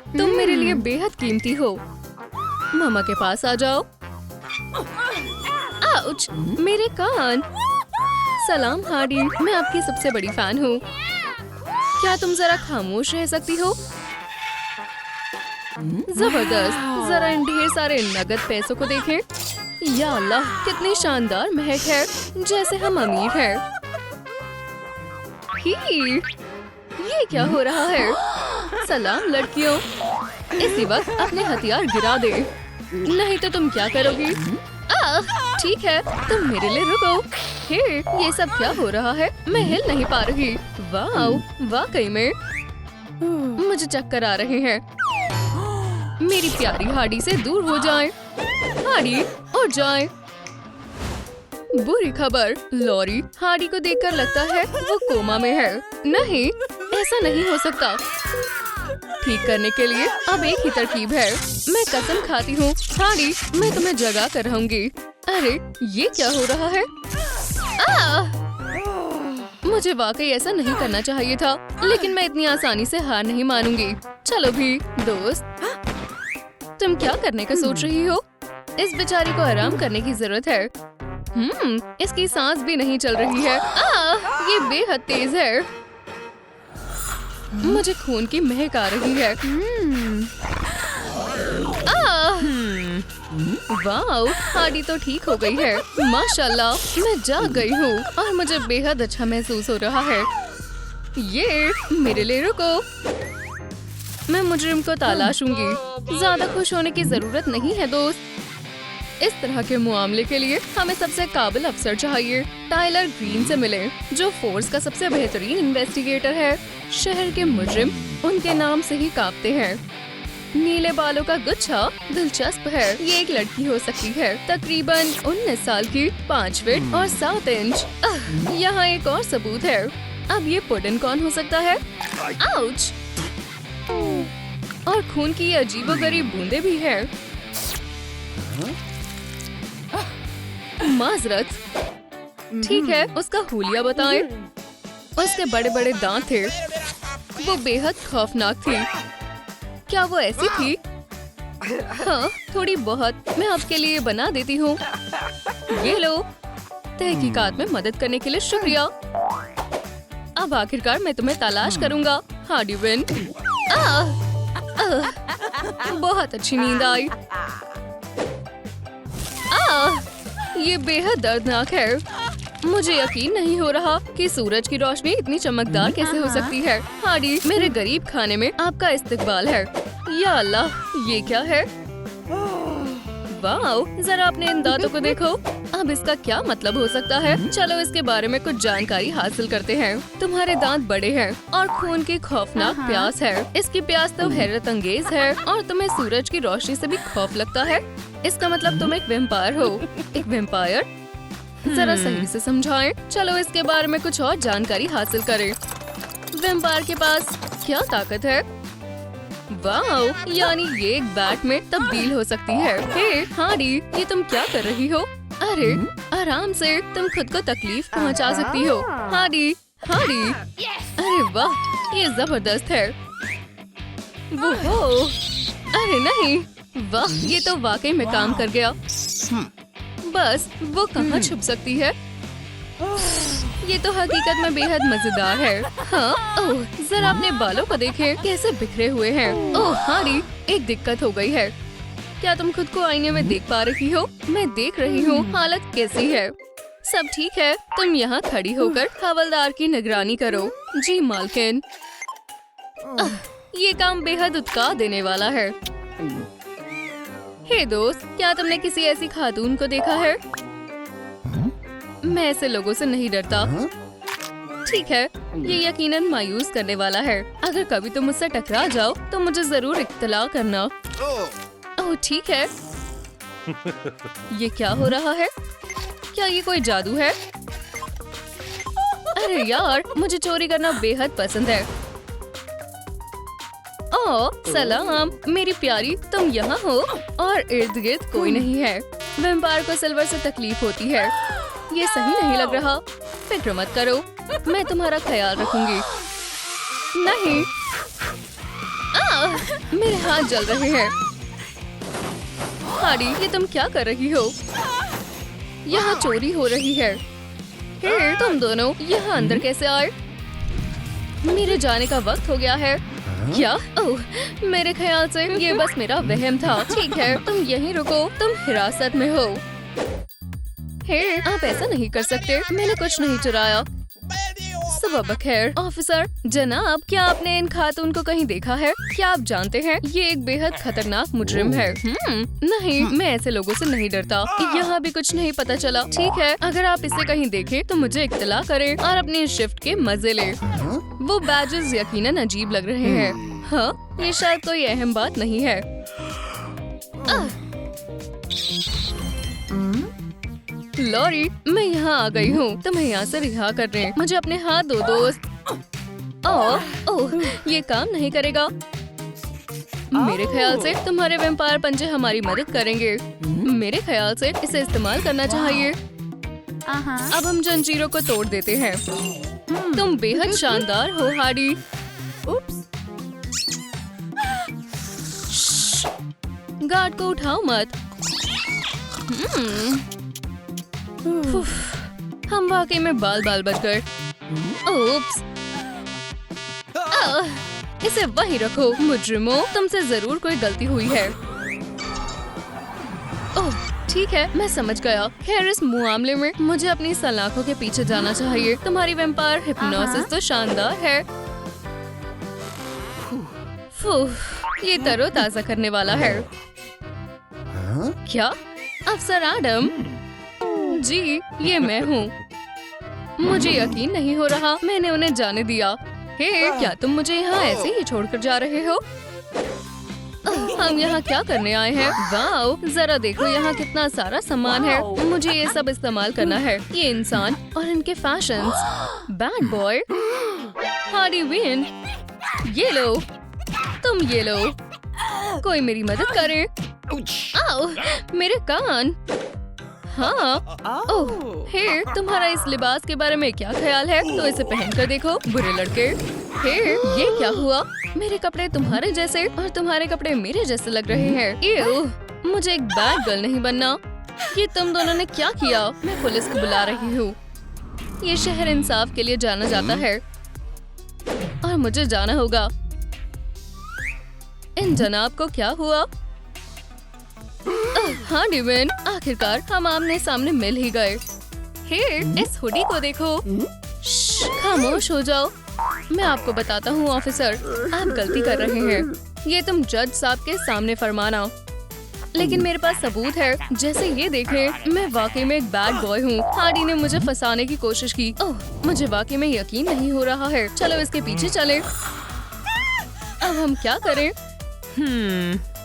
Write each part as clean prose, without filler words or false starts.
तुम मेरे लिए बेहद कीमती हो। मामा के पास आ जाओ। आउच, मेरे कान। सलाम हार्डी, मैं आपकी सबसे बड़ी फैन हूँ। क्या तुम जरा खामोश रह सकती हो? जबरदस्त, जरा इन ढेर सारे नगद पैसों को देखें। या अल्लाह, कितनी शानदार महक है, जैसे हम अमीर हैं। ही, ये क्या हो रहा है? सलाम लड़कियों, इसी वक्त अपने हथियार गिरा दे, नहीं तो तुम क्या करोगी? ठीक है, तुम मेरे लिए रुको। हे, ये सब क्या हो रहा है? मैं हिल नहीं पा रही। वाह, वाकई में मुझे चक्कर आ रहे हैं। मेरी प्यारी हार्डी से दूर हो जाएं। हार्डी, उठ जाएं। बुरी खबर, लॉरी हार्डी को देखकर लगता है वो कोमा में है। नहीं, ऐसा नहीं हो सकता। ठीक करने के लिए अब एक ही तरकीब है। मैं कसम खाती हूँ हार्डी, मैं तुम्हें जगा कर रहूंगी। अरे, ये क्या हो रहा है? मुझे वाकई ऐसा नहीं करना चाहिए था, लेकिन मैं इतनी आसानी से हार नहीं मानूंगी। चलो भी दोस्त, तुम क्या करने का सोच रही हो? इस बेचारी को आराम करने की जरूरत है। इसकी सांस भी नहीं चल रही है। ये बेहद तेज है। मुझे खून की महक आ रही है। वाह, हार्डी तो ठीक हो गई है। माशाल्लाह, मैं जाग गई हूँ और मुझे बेहद अच्छा महसूस हो रहा है। ये मेरे लिए रुको, मैं मुजरिम को तलाशूंगी। ज्यादा खुश होने की जरूरत नहीं है दोस्त। इस तरह के मुआमले के लिए हमें सबसे काबिल अफसर चाहिए। टाइलर ग्रीन से मिले, जो फोर्स का सबसे बेहतरीन इन्वेस्टिगेटर है। शहर के मुजरिम उनके नाम से ही कांपते हैं। नीले बालों का गुच्छा दिलचस्प है। ये एक लड़की हो सकती है, तकरीबन 19 साल की, 5 फीट और 7 इंच। यहाँ एक और सबूत है। अब ये पुडिन कौन हो सकता है? आउच! और खून की ये अजीबोगरीब बूंदें भी है। माजरत, ठीक है, उसका हुलिया बताएं। उसके बड़े बड़े दांत थे। वो बेहद खौफनाक थी। क्या वो ऐसी थी? हाँ, थोड़ी बहुत। मैं आपके लिए बना देती हूँ। ये लो। तहकीकात में मदद करने के लिए शुक्रिया। अब आखिरकार मैं तुम्हें तलाश करूँगा। Hardy win. बहुत अच्छी नींद आई। ये बेहद दर्दनाक है। मुझे यकीन नहीं हो रहा कि सूरज की रोशनी इतनी चमकदार कैसे हो सकती है। हार्डी, मेरे गरीब खाने में आपका इस्तकबाल है। या अल्लाह, ये क्या है? वाह, जरा अपने इन दांतों को देखो। अब इसका क्या मतलब हो सकता है? चलो इसके बारे में कुछ जानकारी हासिल करते हैं। तुम्हारे दांत बड़े हैं और खून की खौफनाक प्यास है। इसकी प्यास तो हैरत अंगेज है और तुम्हें सूरज की रोशनी से भी खौफ लगता है। इसका मतलब तुम एक वेम्पायर हो। एक वेम्पायर? जरा सही से समझाएं। चलो इसके बारे में कुछ और जानकारी हासिल करें। वेम्पायर के पास क्या ताकत है? वाह, यानी ये एक बैट में तब्दील हो सकती है। हे हार्डी, ये तुम क्या कर रही हो? अरे आराम से, तुम खुद को तकलीफ पहुंचा सकती हो। हार्डी, हार्डी, अरे वाह, ये जबरदस्त है। वो हो, अरे नहीं, वाह, ये तो वाकई में काम कर गया। बस वो कहाँ छुप सकती है? ये तो हकीकत में बेहद मजेदार है। हाँ, ओह, जरा अपने बालों को देखें, कैसे बिखरे हुए हैं। ओह हार्डी, एक दिक्कत हो गई है। क्या तुम खुद को आईने में देख पा रही हो? मैं देख रही हूँ। हालत कैसी है? सब ठीक है। तुम यहाँ खड़ी होकर हवलदार की निगरानी करो। जी मालकिन। ये काम बेहद उत्साह देने वाला है। हे दोस्त, क्या तुमने किसी ऐसी खातून को देखा है? मैं ऐसे लोगों से नहीं डरता। ठीक है, ये यकीनन मायूस करने वाला है। अगर कभी तुम मुझसे टकरा जाओ तो मुझे जरूर इत्तला करना। ओह ठीक है। ये क्या हो रहा है? क्या ये कोई जादू है? अरे यार, मुझे चोरी करना बेहद पसंद है। ओह सलाम मेरी प्यारी, तुम यहाँ हो और इर्द गिर्द कोई नहीं है। वेम्पायर को सिल्वर से तकलीफ होती है। ये सही नहीं लग रहा। फिक्र मत करो, मैं तुम्हारा ख्याल रखूंगी। नहीं। मेरे हाथ जल रहे हैं। हार्डी, ये तुम क्या कर रही हो? यहाँ चोरी हो रही है। हे, तुम दोनों यहाँ अंदर कैसे आए? मेरे जाने का वक्त हो गया है। क्या? ओह, मेरे ख्याल से ये बस मेरा वहम था। ठीक है, तुम यहीं रुको, तुम हिरासत में हो। हे, आप ऐसा नहीं कर सकते, मैंने कुछ नहीं चुराया। सुबह बखैर ऑफिसर। जनाब, क्या आपने इन खातून को कहीं देखा है? क्या आप जानते हैं ये एक बेहद खतरनाक मुजरिम है? नहीं, मैं ऐसे लोगों से नहीं डरता। यहाँ भी कुछ नहीं पता चला। ठीक है, अगर आप इसे कहीं देखें तो मुझे इत्तला करें और अपनी शिफ्ट के मजे ले। वो बैजेस यकीनन अजीब लग रहे हैं। हाँ, ये शायद कोई अहम बात नहीं है। लॉरी, मैं यहाँ आ गई हूँ। तुम्हें यहाँ से रिहा कर रहे हैं। मुझे अपने हाथ दो दोस्त। ओह, ये काम नहीं करेगा। मेरे ख्याल से तुम्हारे वैम्पायर पंजे हमारी मदद करेंगे। मेरे ख्याल से इसे इस्तेमाल करना चाहिए। अब हम जंजीरों को तोड़ देते हैं। तुम बेहद शानदार हो हार्डी। गार्ड को उठाओ मत। हम वाकई में बाल बच गए। ओप्स। इसे वहीं रखो। मुजरिमों, तुमसे जरूर कोई गलती हुई है। ओह, ठीक है, मैं समझ गया। खैर, इस मामले में मुझे अपनी सलाखों के पीछे जाना चाहिए। तुम्हारी वैम्पायर हिप्नोसिस तो शानदार है। ये तरोताजा करने वाला है। क्या? अफसर एडम? जी, ये मैं हूँ। मुझे यकीन नहीं हो रहा, मैंने उन्हें जाने दिया। हे, क्या तुम मुझे यहाँ ऐसे ही छोड़कर जा रहे हो? हम यहाँ क्या करने आए हैं? वाओ, जरा देखो यहाँ कितना सारा सामान है। मुझे ये सब इस्तेमाल करना है। ये इंसान और इनके fashions. Bad boy. Hardy win. ये लो, तुम ये लो। कोई मेरी मदद करे। आओ, मेरे कान। हाँ। ओह, हे, तुम्हारा इस लिबास के बारे में क्या ख्याल है? तो इसे पहन कर देखो, बुरे लड़के। हे, ये क्या हुआ? मेरे कपड़े तुम्हारे जैसे और तुम्हारे कपड़े मेरे जैसे लग रहे हैं। एह, मुझे एक बैड गर्ल नहीं बनना। ये तुम दोनों ने क्या किया? मैं पुलिस को बुला रही हूँ। ये शहर इंसाफ के लिए जाना जाता है और मुझे जाना होगा। इन जनाब को क्या हुआ? हाँ डिविन, आखिरकार हम आमने सामने मिल ही गए। हे, इस हुडी को देखो। खामोश हो जाओ। मैं आपको बताता हूँ ऑफिसर, आप गलती कर रहे हैं। ये तुम जज साहब के सामने फरमाना। लेकिन मेरे पास सबूत है। जैसे ये देखें, मैं वाकई में एक बैड बॉय हूँ। हार्डी ने मुझे फंसाने की कोशिश की। ओह, मुझे वाकई में यकीन नहीं हो रहा है। चलो इसके पीछे चले। अब हम क्या करें?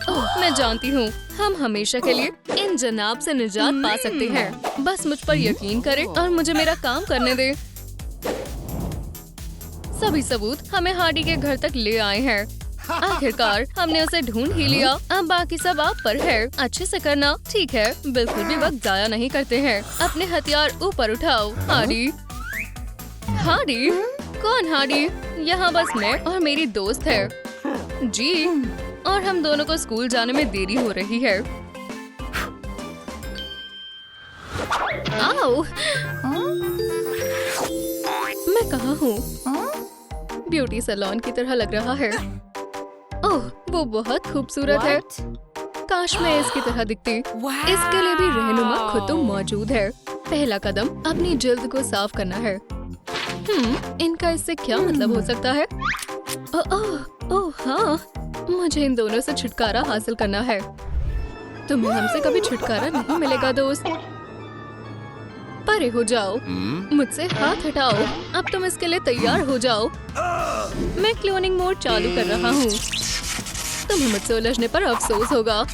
ओह, मैं जानती हूँ। हम हमेशा के लिए इन जनाब से निजात पा सकते हैं। बस मुझ पर यकीन करें और मुझे मेरा काम करने दे। सभी सबूत हमें हार्डी के घर तक ले आए हैं। आखिरकार हमने उसे ढूंढ ही लिया। अब बाकी सब आप पर है। अच्छे से करना। ठीक है, बिल्कुल भी वक्त जाया नहीं करते हैं। अपने हथियार ऊपर उठाओ। हार्डी। हार्डी? कौन हार्डी? यहाँ बस मैं और मेरी दोस्त है। जी, और हम दोनों को स्कूल जाने में देरी हो रही है। आओ, मैं कहाँ हूँ? ब्यूटी सैलून की तरह लग रहा है। ओह, वो बहुत खूबसूरत है। काश मैं इसकी तरह दिखती। इसके लिए भी रहनुमा खुद तो मौजूद है। पहला कदम अपनी जल्द को साफ करना है। इनका इससे क्या मतलब हो सकता है? ओह हाँ, मुझे इन दोनों से छुटकारा हासिल करना है। तुम्हें हमसे कभी छुटकारा नहीं मिलेगा दोस्त। परे हो जाओ, मुझसे हाथ हटाओ। अब तुम इसके लिए तैयार हो जाओ। मैं क्लोनिंग मोड चालू कर रहा हूँ। तुम्हें मुझसे उलझने पर अफसोस होगा।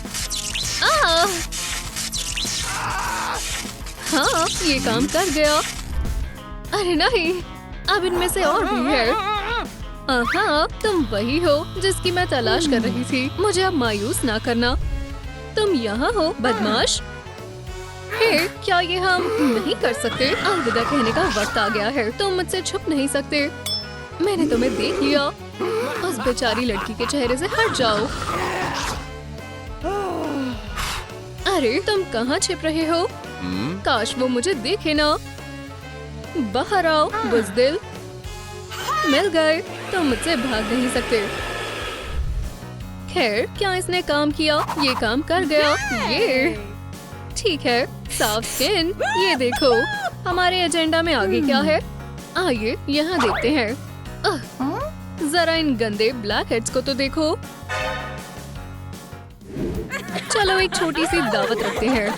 हाँ, ये काम कर गया। अरे नहीं, अब इनमें से और भी है। हाँ, तुम वही हो जिसकी मैं तलाश कर रही थी। मुझे अब मायूस ना करना। तुम यहाँ हो बदमाश। हे, क्या ये हम नहीं कर सकते? अलविदा कहने का वक्त आ गया है। तुम मुझसे छुप नहीं सकते। मैंने तुम्हें देख लिया। उस बेचारी लड़की के चेहरे से हट जाओ। अरे तुम कहाँ छिप रहे हो? काश वो मुझे देखे ना। बाहर आओ बुज़दिल। मिल गए, तुम मुझसे भाग नहीं सकते। खैर, क्या इसने काम किया? ये काम कर गया। ये ठीक है। साफ स्किन, ये देखो। हमारे एजेंडा में आगे क्या है? आइए यहाँ देखते हैं। जरा इन गंदे ब्लैक हेड्स को तो देखो। चलो एक छोटी सी दावत रखते हैं।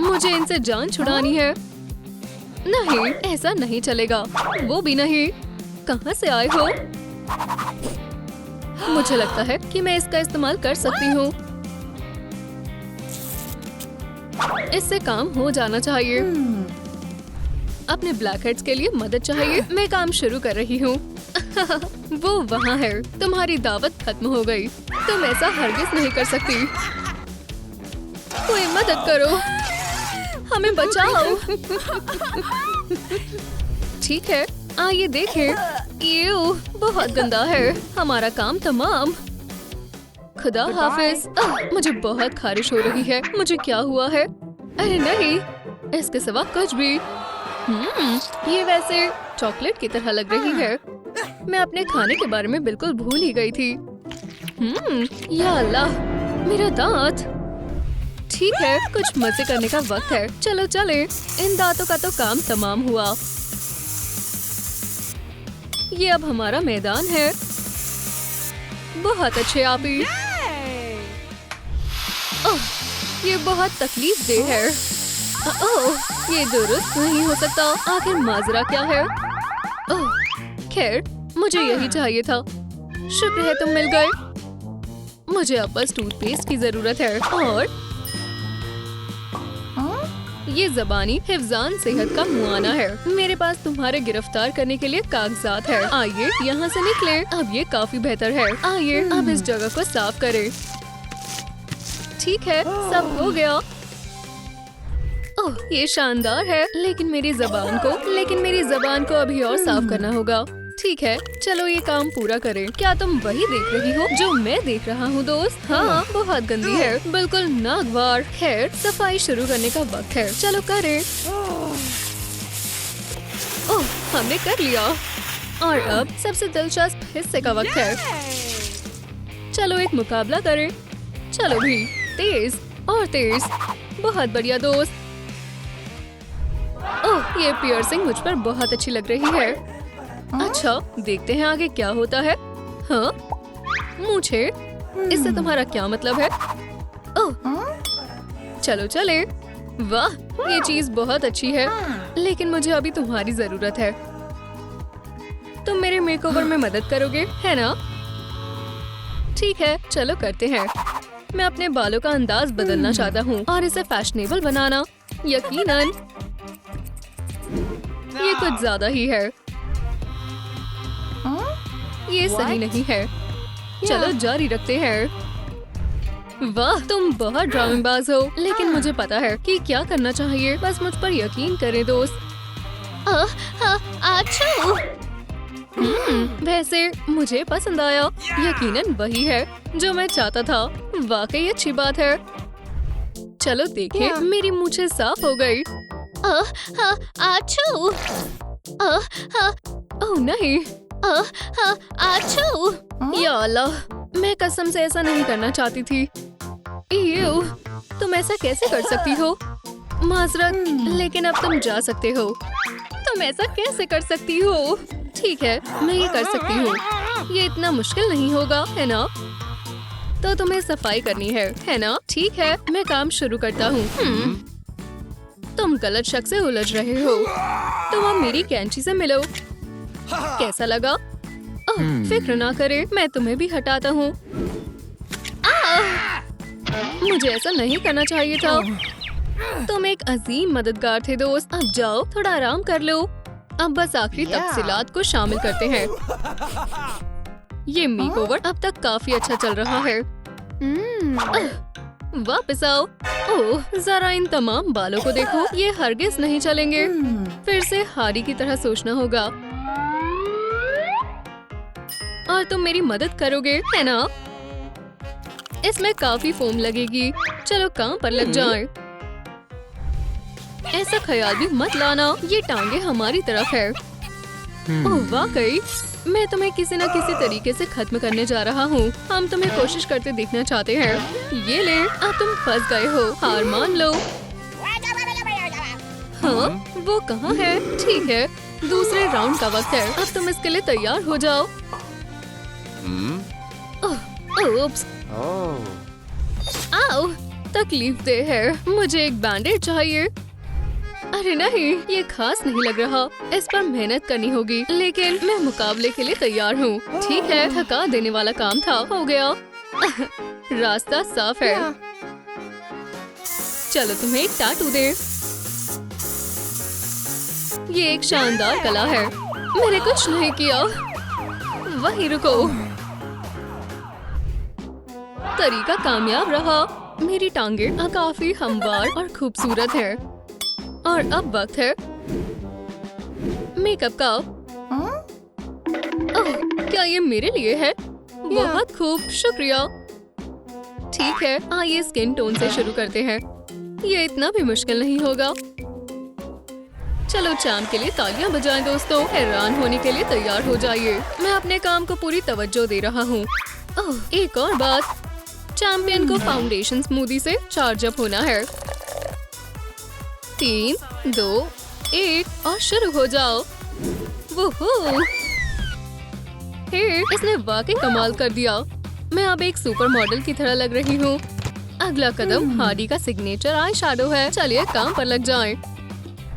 मुझे इनसे जान छुड़ानी है। नहीं, ऐसा नहीं चलेगा। वो भी नहीं। कहाँ से आए हो? मुझे लगता है कि मैं इसका इस्तेमाल कर सकती हूँ। इससे काम हो जाना चाहिए। अपने ब्लैक हेड्स के लिए मदद चाहिए। मैं काम शुरू कर रही हूँ। वो वहाँ है। तुम्हारी दावत खत्म हो गई। तुम ऐसा हरगिज नहीं कर सकती। कोई मदद करो, हमें बचाओ। ठीक है, आइए देखें। ये बहुत गंदा है। हमारा काम तमाम। खुदा हाफिज। मुझे बहुत खारिश हो रही है। मुझे क्या हुआ है? अरे नहीं, इसके सिवा कुछ भी। ये वैसे चॉकलेट की तरह लग रही है। मैं अपने खाने के बारे में बिल्कुल भूल ही गई थी। या अल्लाह, मेरा दांत। ठीक है, कुछ मजे करने का वक्त है। चलो चले। इन दांतों का तो काम तमाम हुआ। ये अब हमारा मैदान है। बहुत अच्छे आपी। ओह, ये बहुत तकलीफ दे है। ओह, ये दुरुस्त नहीं हो सकता। आखिर माजरा क्या है? ओह, खैर, मुझे यही चाहिए था। शुक्र है तुम मिल गए। मुझे अब बस टूथपेस्ट की जरूरत है। और ये ज़बानी हिफ्ज़ान सेहत का मुआना है। मेरे पास तुम्हारे गिरफ्तार करने के लिए कागजात है। आइए यहाँ से निकले। अब ये काफी बेहतर है। आइए अब इस जगह को साफ करें। ठीक है, सब हो गया। ओह, ये शानदार है। लेकिन मेरी जबान को अभी और साफ करना होगा। ठीक है, चलो ये काम पूरा करें। क्या तुम वही देख रही हो जो मैं देख रहा हूँ दोस्त? हाँ, बहुत गंदी है, बिल्कुल नागवार। खैर, सफाई शुरू करने का वक्त है। चलो करें। ओह, हमने कर लिया। और अब सबसे दिलचस्प हिस्से का वक्त है। चलो एक मुकाबला करें। चलो भी, तेज और तेज। बहुत बढ़िया दोस्त। ओह, ये पियर्सिंग मुझ पर बहुत अच्छी लग रही है। अच्छा, देखते हैं आगे क्या होता है। हाँ, मुझे इससे तुम्हारा क्या मतलब है? ओह, चलो चले। वाह, ये चीज बहुत अच्छी है। लेकिन मुझे अभी तुम्हारी जरूरत है। तुम मेरे मेकओवर में मदद करोगे, है ना? ठीक है, चलो करते हैं। मैं अपने बालों का अंदाज बदलना चाहता हूँ और इसे फैशनेबल बनाना। यकीनन ये कुछ ज्यादा ही है। ये सही नहीं है। चलो जारी रखते हैं। वाह, तुम बहुत ड्रामेबाज हो। लेकिन मुझे पता है कि क्या करना चाहिए। बस मुझ पर यकीन करें दोस्त। वैसे मुझे पसंद आया। यकीनन वही है जो मैं चाहता था। वाकई अच्छी बात है। चलो देखें, मेरी मूंछें साफ हो गई। ओह नहीं। या अल्लाह, मैं कसम से ऐसा नहीं करना चाहती थी। ईयू, तुम ऐसा कैसे कर सकती हो? माजरत, लेकिन अब तुम जा सकते हो। तुम ऐसा कैसे कर सकती हो? ठीक है, मैं ये कर सकती हूँ। ये इतना मुश्किल नहीं होगा, है ना? तो तुम्हें सफाई करनी है ना? ठीक है, मैं काम शुरू करता हूँ। तुम गलत शख्स से उलझ रहे हो। तुम अब मेरी कैंची से मिलो। कैसा लगा? ओह, फिक्र ना करे, मैं तुम्हें भी हटाता हूँ। मुझे ऐसा नहीं करना चाहिए था। तुम एक अजीम मददगार थे दोस्त। अब जाओ, थोड़ा आराम कर लो। अब बस आखिरी तफसीलात को शामिल करते हैं। ये मेकओवर अब तक काफी अच्छा चल रहा है। वापस आओ। ओह, जरा इन तमाम बालों को देखो। ये हरगिज नहीं चलेंगे। फिर से हारी की तरह सोचना होगा। और तुम मेरी मदद करोगे, है ना? इसमें काफी फोम लगेगी। चलो काम पर लग जाएं। ऐसा ख्याल भी मत लाना, ये टांगे हमारी तरफ है। ओह वाकई, मैं तुम्हें किसी न किसी तरीके से खत्म करने जा रहा हूँ। हम तुम्हें कोशिश करते देखना चाहते हैं। ये ले, अब तुम फंस गए हो, हार मान लो। हाँ, वो कहाँ है? ठीक है, दूसरे राउंड का वक्त है। अब तुम इसके लिए तैयार हो जाओ। ओप्स, आओ, तकलीफ दे है। मुझे एक बैंडेज चाहिए। अरे नहीं, ये खास नहीं लग रहा। इस पर मेहनत करनी होगी, लेकिन मैं मुकाबले के लिए तैयार हूँ। ठीक है, थका देने वाला काम था, हो गया। रास्ता साफ है। चलो तुम्हें एक टैटू दे। ये एक शानदार कला है। मैंने कुछ नहीं किया। वहीं रुको। तरीका कामयाब रहा। मेरी टांगे काफी हमवार और खूबसूरत है। और अब वक्त है मेकअप का। ओह, क्या ये मेरे लिए है? बहुत खूब, शुक्रिया। ठीक है, आइए स्किन टोन से शुरू करते हैं। ये इतना भी मुश्किल नहीं होगा। चलो चांद के लिए तालियां बजाएं दोस्तों। हैरान होने के लिए तैयार हो जाइए। मैं अपने काम को पूरी तवज्जो दे रहा हूँ। ओह, एक और बात, चैंपियन को फाउंडेशन स्मूदी से चार्ज अप होना है। 3, 2, 1 और शुरू हो जाओ। वोहो! हे, इसने वाकई कमाल कर दिया। मैं अब एक सुपर मॉडल की तरह लग रही हूँ। अगला कदम हार्डी का सिग्नेचर आई शैडो है। चलिए काम पर लग जाएं।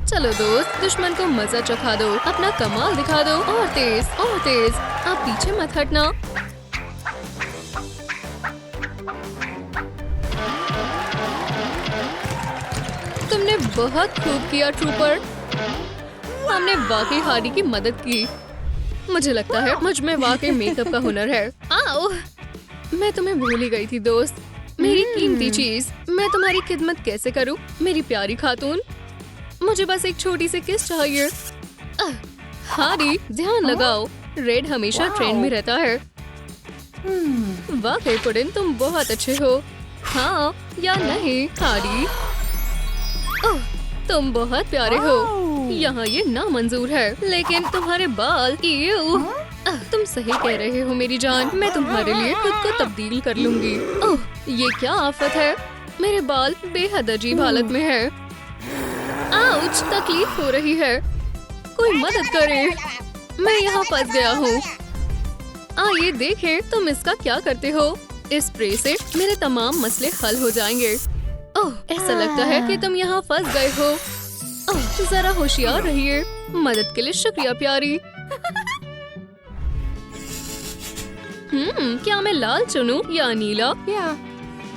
चलो दोस्त, दुश्मन को मजा चखा दो, अपना कमाल दिखा दो। और तेज, और तेज। आप पीछे मत हटना। तुमने बहुत खूब किया ट्रूपर। हमने वाकई हार्डी की मदद की। मुझे लगता है मुझ में वाकई मेकअप का हुनर है। आओ, मैं तुम्हें भूल ही गई थी दोस्त, मेरी कीमती चीज। मैं तुम्हारी खिदमत कैसे करूं, मेरी प्यारी खातून? मुझे बस एक छोटी सी किस चाहिए। हार्डी, ध्यान लगाओ, रेड हमेशा ट्रेंड में रहता है। वाकई पुडिन, तुम बहुत अच्छे हो। हाँ या नहीं हार्डी? ओह, तुम बहुत प्यारे हो। यहाँ ये नामंजूर है, लेकिन तुम्हारे बाल, तुम सही कह रहे हो मेरी जान। मैं तुम्हारे लिए खुद को तब्दील कर लूंगी। ओह, ये क्या आफत है। मेरे बाल बेहद अजीब हालत में है। आउच, तकलीफ हो रही है। कोई मदद करे, मैं यहाँ फंस गया हूँ। आइए देखें तुम इसका क्या करते हो। इस स्प्रे से मेरे तमाम मसले हल हो जाएंगे। ओह, ऐसा लगता है कि तुम यहाँ फंस गए हो। ओह, जरा होशियार रहिए। मदद के लिए शुक्रिया प्यारी। क्या मैं लाल चुनूं या नीला?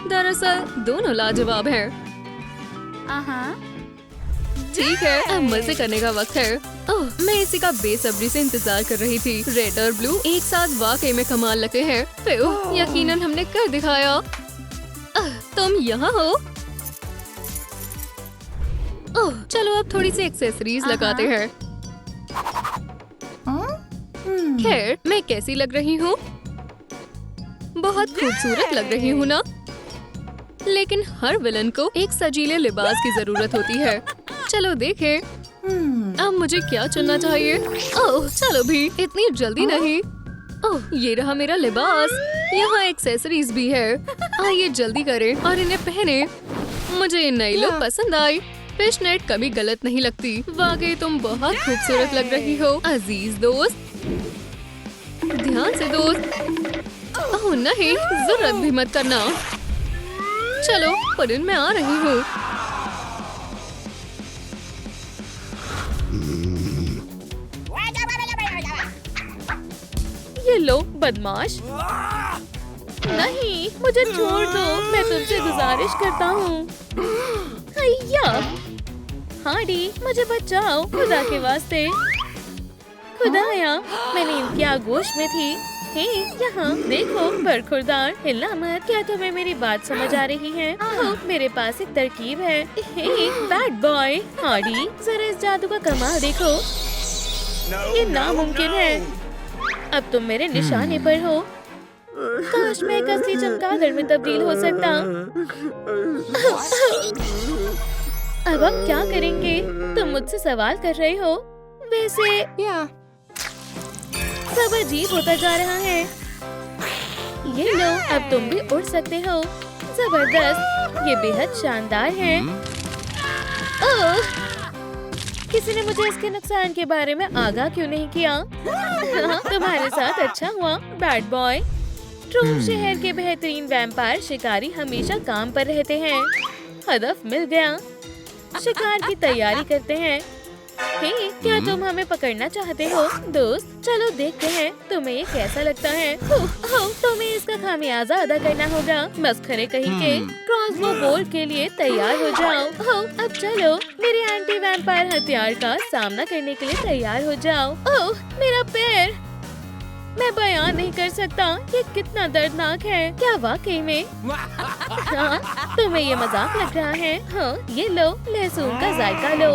दरअसल दोनों लाजवाब हैं। ठीक है, अब मजे करने का वक्त है। ओह, मैं इसी का बेसब्री से इंतजार कर रही थी। रेड और ब्लू एक साथ वाकई में कमाल लगते हैं। यकीनन हमने कर दिखाया। तुम यहाँ हो? ओह, चलो अब थोड़ी सी एक्सेसरीज लगाते हैं। खैर, मैं कैसी लग रही हूँ? बहुत खूबसूरत लग रही हूँ ना? लेकिन हर विलन को एक सजीले लिबास की जरूरत होती है। चलो देखें। अब मुझे क्या चुनना चाहिए? ओह, चलो भी, इतनी जल्दी नहीं। ओह, ये रहा मेरा लिबास। यहाँ एक्सेसरीज भी है। आइए जल्दी करें और इन्हें पहने। मुझे ये नई लुक पसंद आई। फिशनेट कभी गलत नहीं लगती। वाकई तुम बहुत खूबसूरत लग रही हो अजीज दोस्त। ध्यान से दोस्त। ओह नहीं, जरूरत भी मत करना। चलो पुडिन, मैं आ रही हूँ। ये लो बदमाश। नहीं, मुझे छोड़ दो, मैं तुमसे गुजारिश करता हूँ। हैया, हार्डी, मुझे बचाओ खुदा के वास्ते। खुदाया, मैंने इनकी आगोश में थी। हे, यहाँ देखो, बरखुरदार, हिलना मत। क्या तुम्हें मेरी बात समझ आ रही है? ओह, मेरे पास एक तरकीब है। हे, बैड बॉय। हार्डी, जरा इस जादू का कमाल देखो। ये नामुमकिन है। अब तुम मेरे निशाने पर हो। काश मैं एक असली चमगादड़ में तब्दील हो सकता। अब हम क्या करेंगे? तुम मुझसे सवाल कर रहे हो? वैसे सब अजीब होता जा रहा है। ये लो, अब तुम भी उड़ सकते हो। जबरदस्त, ये बेहद शानदार है। ओह, किसी ने मुझे इसके नुकसान के बारे में आगाह क्यों नहीं किया? तुम्हारे साथ अच्छा हुआ, बैड बॉय। ट्रूम शहर के बेहतरीन वैम्पायर शिकारी हमेशा काम पर रहते हैं। हदफ मिल गया। शिकार की तैयारी करते हैं। हे, क्या तुम हमें पकड़ना चाहते हो दोस्त? चलो देखते हैं तुम्हें ये कैसा लगता है। तुम्हें इसका खामियाजा अदा करना होगा। मस्खरे कहीं के। क्रॉसबो बोल्ट के लिए तैयार हो जाओ। अब चलो मेरे एंटी वैम्पायर हथियार का सामना करने के लिए तैयार हो जाओ। ओह, मेरा पैर! मैं बयान नहीं कर सकता ये कितना दर्दनाक है। क्या वाकई में? हाँ, तुम्हें ये मजाक लग रहा है? हाँ, ये लो, लहसुन का जायका लो।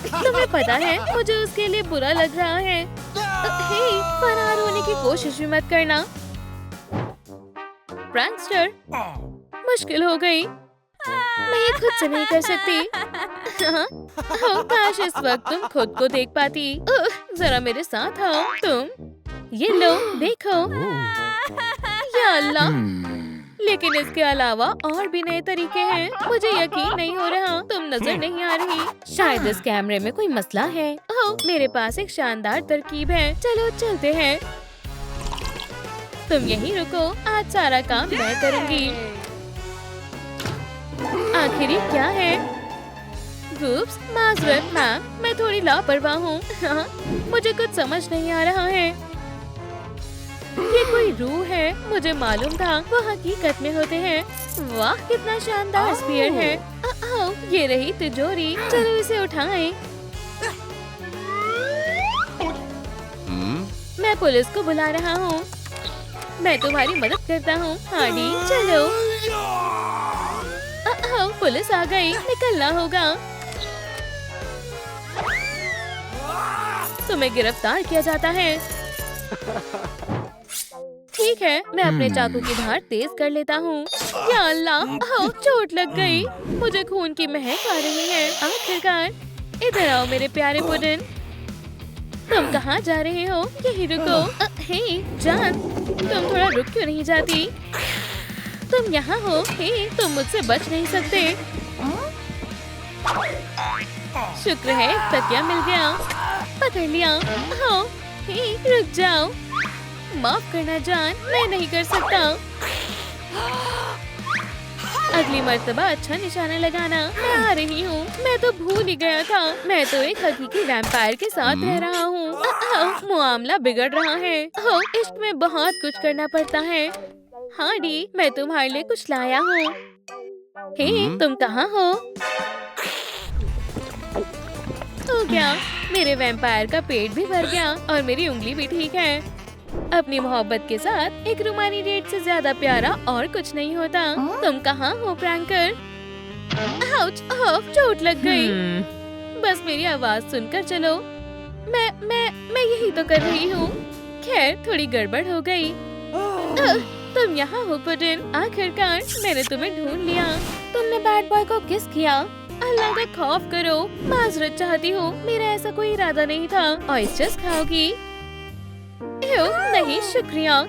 तुम्हें पता है मुझे उसके लिए बुरा लग रहा है। हे, फरार होने की कोशिश भी मत करना। प्रैंकस्टर, मुश्किल हो गई। मैं ये खुद से नहीं कर सकती। हाँ, काश इस वक्त तुम खुद को देख पाती। जरा मेरे साथ आओ तुम। ये लो, देखो। या अल्लाह! लेकिन इसके अलावा और भी नए तरीके हैं। मुझे यकीन नहीं हो रहा तुम नजर नहीं आ रही। शायद इस कैमरे में कोई मसला है। मेरे पास एक शानदार तरकीब है। चलो चलते हैं। तुम यहीं रुको, आज सारा काम मैं करूंगी। आखिर क्या है? Oops, माजरत मैम, मैं थोड़ी लापरवाह हूँ। मुझे कुछ समझ नहीं आ रहा है। ये कोई रूह है, मुझे मालूम था वो हकीकत में होते हैं। वाह, कितना शानदार स्पीयर है। ये रही तिजोरी, चलो इसे उठाएं। मैं पुलिस को बुला रहा हूँ। मैं तुम्हारी मदद करता हूँ। हार्डी, चलो। पुलिस आ गई, निकलना होगा। तुम्हें गिरफ्तार किया जाता है। ठीक है, मैं अपने चाकू की धार तेज कर लेता हूँ। या अल्लाह! चोट लग गई। मुझे खून की महक आ रही है। आखिरकार, इधर आओ मेरे प्यारे पुडिन। तुम कहाँ जा रहे हो? यहीं रुको। हे जान, तुम थोड़ा रुक क्यों नहीं जाती? तुम यहाँ हो। हे, तुम मुझसे बच नहीं सकते। शुक्र है तकिया मिल गया। पकड़ लिया। हे, रुक जाओ। माफ करना जान, मैं नहीं कर सकता। अगली मर्तबा अच्छा निशाना लगाना। मैं आ रही हूँ। मैं तो भूल ही गया था। मैं तो एक हकीकी वैम्पायर के साथ रह रहा हूँ। मामला बिगड़ रहा है। इश्क में बहुत कुछ करना पड़ता है। हार्डी, मैं तुम्हारे लिए कुछ लाया हूँ। हे, तुम कहाँ हो? हो गया, मेरे वैम्पायर का पेट भी भर गया और मेरी उंगली भी ठीक है। अपनी मोहब्बत के साथ एक रूमानी डेट से ज्यादा प्यारा और कुछ नहीं होता। तुम कहाँ हो प्रैंकर? आउच! चोट लग गई। बस मेरी आवाज सुनकर चलो। मैं यही तो कर रही हूँ। खैर, थोड़ी गड़बड़ हो गई। तुम यहाँ हो पुडिन। आखिरकार मैंने तुम्हें ढूंढ लिया। तुमने बैड बॉय को किस किया? अल्लाह का खौफ करो। माजरत चाहती हूँ, मेरा ऐसा कोई इरादा नहीं था। ऑयस्टर्स खाओगी? नहीं शुक्रिया।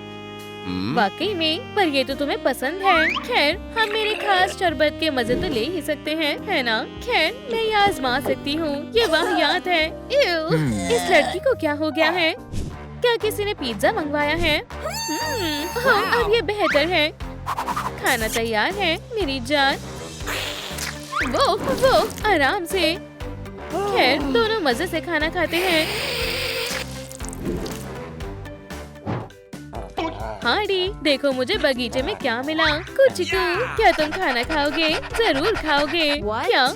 वाकई में, पर ये तो तुम्हें पसंद है। खैर, हम मेरे खास शरबत के मजे तो ले ही सकते हैं, है ना? खैर, मैं ये आजमा सकती हूँ। ये वाहियात है। इस लड़की को क्या हो गया है? क्या किसी ने पिज्जा मंगवाया है? अब ये बेहतर है। खाना तैयार है मेरी जान। वो आराम से। खैर, दोनों मजे से खाना खाते हैं। हार्डी, देखो मुझे बगीचे में क्या मिला। कुछ क्या तुम खाना खाओगे? जरूर खाओगे। क्या?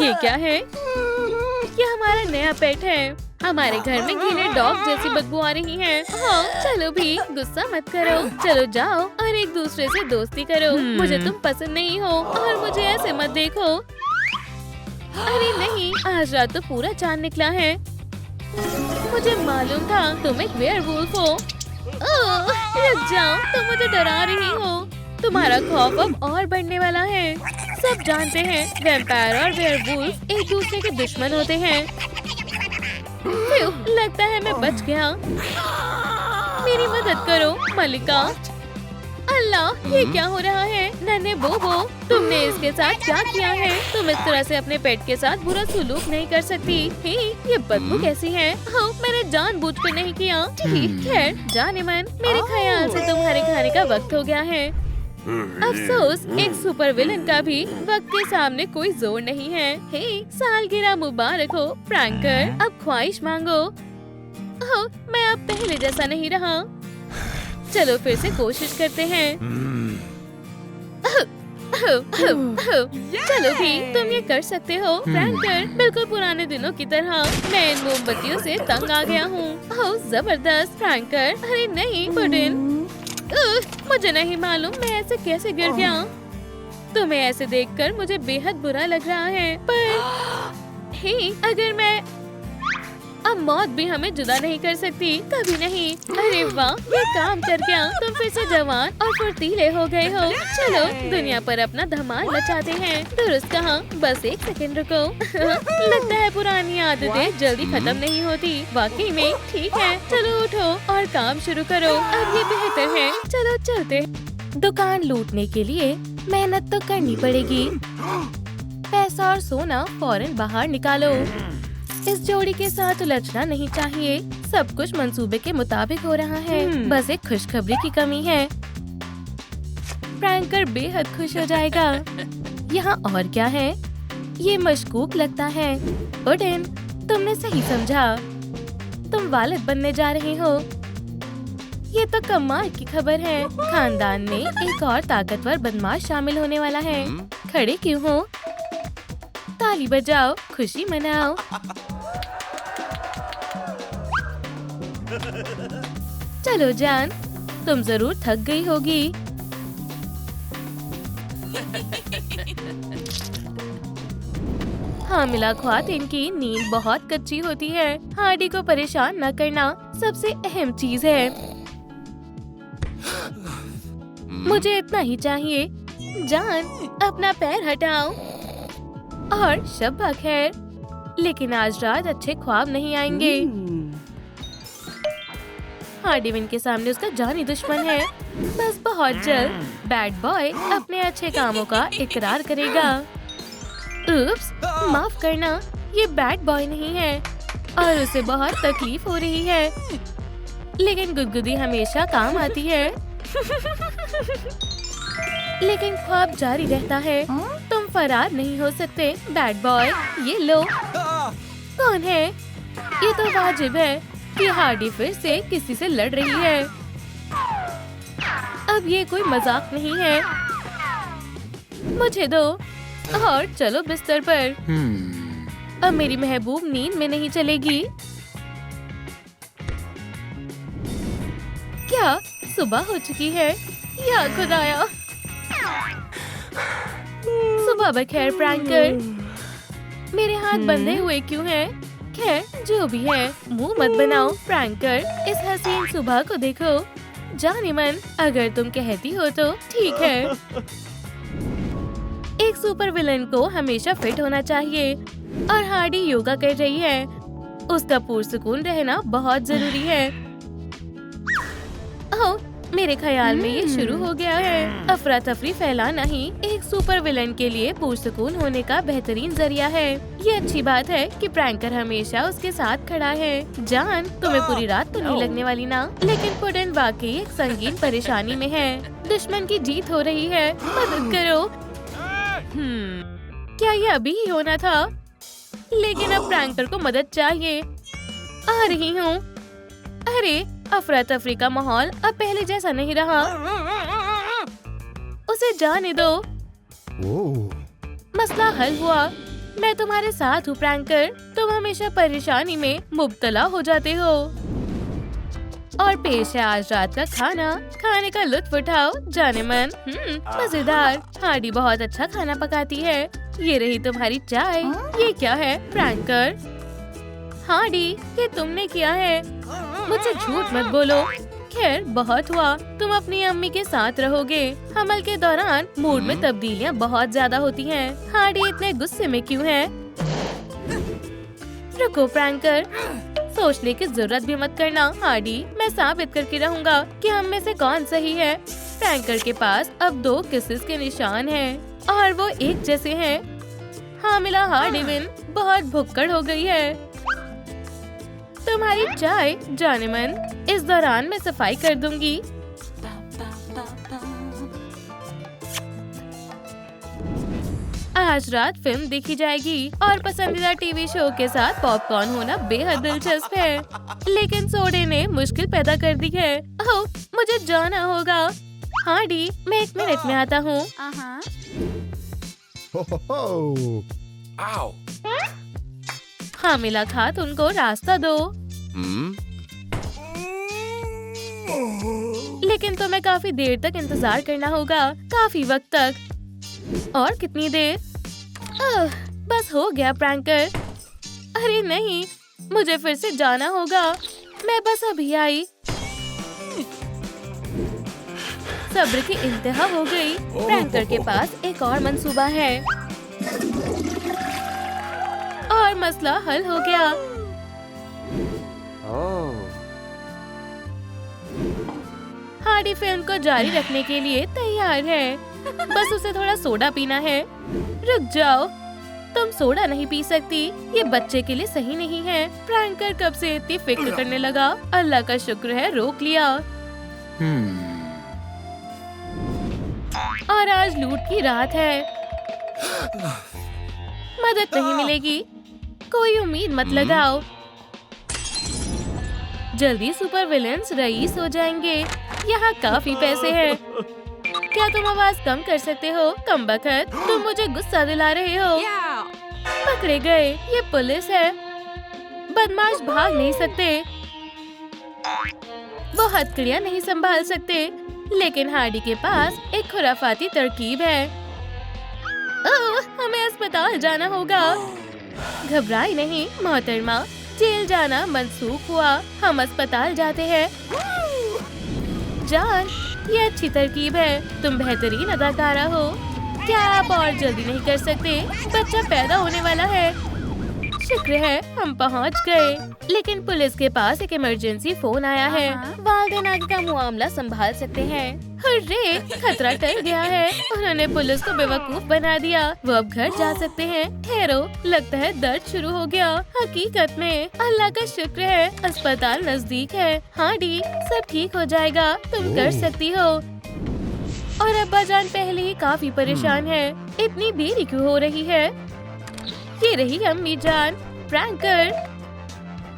ये क्या है? ये हमारा नया पेट है। हमारे घर में गीले डॉग जैसी बदबू आ रही है। हाँ, चलो भी, गुस्सा मत करो। चलो जाओ और एक दूसरे से दोस्ती करो। मुझे तुम पसंद नहीं हो और मुझे ऐसे मत देखो। अरे नहीं, आज रात तो पूरा चांद निकला है। मुझे मालूम था तुम एक वेयरवुल्फ हो। ओह, रुक जाओ, तुम मुझे डरा रही हो। तुम्हारा खौफ अब और बढ़ने वाला है। सब जानते हैं वैम्पायर और वेयरवुल्फ एक दूसरे के दुश्मन होते हैं। फ्यू, लगता है मैं बच गया। मेरी मदद करो मलिका। अल्लाह, ये क्या हो रहा है? नन्हे बोबो, तुमने इसके साथ क्या किया है? तुम इस तरह से अपने पेट के साथ बुरा सलूक नहीं कर सकती। हे, ये बदबू कैसी है? हाँ, मैंने जानबूझकर नहीं किया। ठीक, खैर जाने मन, मेरे ख्याल से तुम्हारे खाने का वक्त हो गया है। अफसोस, एक सुपर विलन का भी वक्त के सामने कोई जोर नहीं है। हे, सालगिरह मुबारक हो फ्रैंकर। अब ख्वाहिश मांगो। ओह, मैं अब पहले जैसा नहीं रहा। चलो फिर से कोशिश करते हैं। चलो भी, तुम ये कर सकते हो फ्रैंकर। बिल्कुल पुराने दिनों की तरह। मैं इन मोमबत्तियों से तंग आ गया हूँ। ओह, जबरदस्त फ्रैंकर। अरे नहीं पुडिन, मुझे नहीं मालूम मैं ऐसे कैसे गिर गया। तुम्हें ऐसे देखकर मुझे बेहद बुरा लग रहा है। पर हे, अगर मैं अब मौत भी हमें जुदा नहीं कर सकती, कभी नहीं। अरे वाह, ये काम कर गया। तुम फिर से जवान और फुर्तीले हो गए हो। चलो दुनिया पर अपना धमाल मचाते हैं। दुरुस्त कहा, बस एक सेकंड रुको। लगता है पुरानी आदतें जल्दी खत्म नहीं होती। वाकई में ठीक है। चलो उठो और काम शुरू करो। अब ये बेहतर है। चलो चलते। दुकान लूटने के लिए मेहनत तो करनी पड़ेगी। पैसा और सोना फौरन बाहर निकालो। इस जोड़ी के साथ उलझना नहीं चाहिए। सब कुछ मंसूबे के मुताबिक हो रहा है। बस एक खुशखबरी की कमी है। फ्रैंकर बेहद खुश हो जाएगा। यहाँ और क्या है? ये मशकूक लगता है। पुडिन, तुमने सही समझा। तुम वालिद बनने जा रहे हो। ये तो कमाल की खबर है। खानदान में एक और ताकतवर बदमाश शामिल होने वाला है। खड़े क्यों हो? ताली बजाओ, खुशी मनाओ। चलो जान, तुम जरूर थक गई होगी। हामिला ख्वातीन की नींद बहुत कच्ची होती है। हार्डी को परेशान न करना सबसे अहम चीज है। मुझे इतना ही चाहिए। जान, अपना पैर हटाओ। और शब्बा खैर, लेकिन आज रात अच्छे ख्वाब नहीं आएंगे। हार्डीविन के सामने उसका जानी दुश्मन है। बस बहुत जल्द बैड बॉय अपने अच्छे कामों का इकरार करेगा। उप्स, माफ करना, ये बैड बॉय नहीं है और उसे बहुत तकलीफ हो रही है। लेकिन गुदगुदी हमेशा काम आती है। लेकिन ख्वाब जारी रहता है। तुम फरार नहीं हो सकते बैड बॉय। ये लो। कौन है? ये तो वाजिब है कि हार्डी फिर से किसी से लड़ रही है। अब ये कोई मजाक नहीं है। मुझे दो और चलो बिस्तर पर। अब मेरी महबूब नींद में नहीं चलेगी। क्या सुबह हो चुकी है? या खुदाया। सुबह बखैर फ्रैंकर। मेरे हाथ बंधे हुए क्यों हैं? खैर जो भी है, मुंह मत बनाओ फ्रैंकर। इस हसीन सुबह को देखो। जाने मन, अगर तुम कहती हो तो ठीक है। एक सुपर विलन को हमेशा फिट होना चाहिए और हार्डी योगा कर रही है। उसका पुरसुकून रहना बहुत जरूरी है। ओह, मेरे ख्याल में ये शुरू हो गया है। अफरा तफरी फैलाना ही एक सुपर विलन के लिए पुरसुकून होने का बेहतरीन जरिया है। ये अच्छी बात है कि प्रैंकर हमेशा उसके साथ खड़ा है। जान, तुम्हें पूरी रात तो नहीं लगने वाली ना? लेकिन पुडिन वाकई एक संगीन परेशानी में है। दुश्मन की जीत हो रही है। मदद करो। क्या ये अभी ही होना था? लेकिन अब प्रैंकर को मदद चाहिए। आ रही हूँ। अरे, अफरा तफरी का माहौल अब पहले जैसा नहीं रहा। उसे जाने दो। मसला हल हुआ। मैं तुम्हारे साथ हूँ प्रैंकर। तुम हमेशा परेशानी में मुब्तला हो जाते हो। और पेश है आज रात का खाना। खाने का लुत्फ उठाओ जाने मन। मजेदार। हार्डी बहुत अच्छा खाना पकाती है। ये रही तुम्हारी चाय। ये क्या है प्रैंकर? हार्डी, ये तुमने किया है। मुझसे झूठ मत बोलो। खैर, बहुत हुआ। तुम अपनी अम्मी के साथ रहोगे। हमल के दौरान मूड में तब्दीलियाँ बहुत ज्यादा होती हैं। हार्डी इतने गुस्से में क्यों है? रुको प्रैंकर, सोचने की जरूरत भी मत करना हार्डी। मैं साबित करके रहूंगा कि हम में से कौन सही है। प्रैंकर के पास अब 2 किसेस के निशान हैं और वो एक जैसे हैं। हामिला हार्डीविन बहुत भुक्कड़ हो गई है। तुम्हारी चाय जाने मन। इस दौरान मैं सफाई कर दूंगी। आज रात फिल्म देखी जाएगी और पसंदीदा टीवी शो के साथ पॉपकॉर्न होना बेहद दिलचस्प है। लेकिन सोडे ने मुश्किल पैदा कर दी है। ओह, मुझे जाना होगा। हार्डी, मैं 1 मिनट में आता हूँ। हामिला खातून को रास्ता दो। लेकिन तुम्हें काफी देर तक इंतजार करना होगा। काफी वक्त तक। और कितनी देर? बस हो गया प्रैंकर। अरे नहीं, मुझे फिर से जाना होगा। मैं बस अभी आई। सब्र की इंतहा हो गई। प्रैंकर के पास एक और मंसूबा है और मसला हल हो गया। हार्डी फिल्म को जारी रखने के लिए तैयार है। बस उसे थोड़ा सोडा पीना है। रुक जाओ, तुम सोडा नहीं पी सकती। ये बच्चे के लिए सही नहीं है। प्रैंकर कब से इतनी फिक्र करने लगा। अल्लाह का शुक्र है रोक लिया। और आज लूट की रात है। मदद नहीं मिलेगी। कोई उम्मीद मत लगाओ। जल्दी सुपर विलेंस रईस हो जाएंगे। यहाँ काफी पैसे हैं। क्या तुम आवाज कम कर सकते हो? कमबख्त, तुम मुझे गुस्सा दिला रहे हो। पकड़े गए। ये पुलिस है। बदमाश भाग नहीं सकते। वो हथकड़ियाँ नहीं संभाल सकते। लेकिन हार्डी के पास एक खुराफाती तरकीब है। ओह, हमें अस्पताल जाना होगा। घबराई नहीं मोहतरमा, जेल जाना मंसूख हुआ। हम अस्पताल जाते हैं। जान, ये अच्छी तरकीब है। तुम बेहतरीन अदाकारा हो। क्या आप और जल्दी नहीं कर सकते? बच्चा पैदा होने वाला है। शुक्र है हम पहुंच गए। लेकिन पुलिस के पास एक इमरजेंसी फोन आया है। वालिदैन आगे का मामला संभाल सकते हैं। हुर्रे, खतरा टल गया है। उन्होंने पुलिस को बेवकूफ बना दिया। वो अब घर जा सकते हैं। ठहरो, लगता है दर्द शुरू हो गया। हकीकत में अल्लाह का शुक्र है अस्पताल नजदीक है। हार्डी, सब ठीक हो जाएगा। तुम कर सकती हो। और अब्बा जान पहले ही काफी परेशान है। इतनी देरी क्यों हो रही है? ये रही अम्मी जान। प्रैंकर,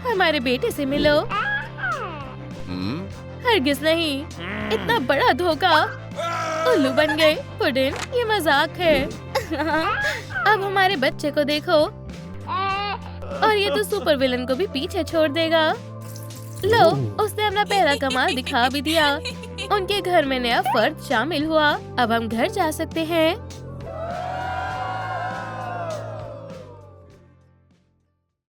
हमारे बेटे से मिलो। हरगिज नहीं, इतना बड़ा धोखा। उल्लू बन गए। पुडिन, ये मजाक है। अब हमारे बच्चे को देखो। और ये तो सुपर विलन को भी पीछे छोड़ देगा। लो, उसने अपना पहला कमाल दिखा भी दिया। उनके घर में नया फर्द शामिल हुआ। अब हम घर जा सकते हैं।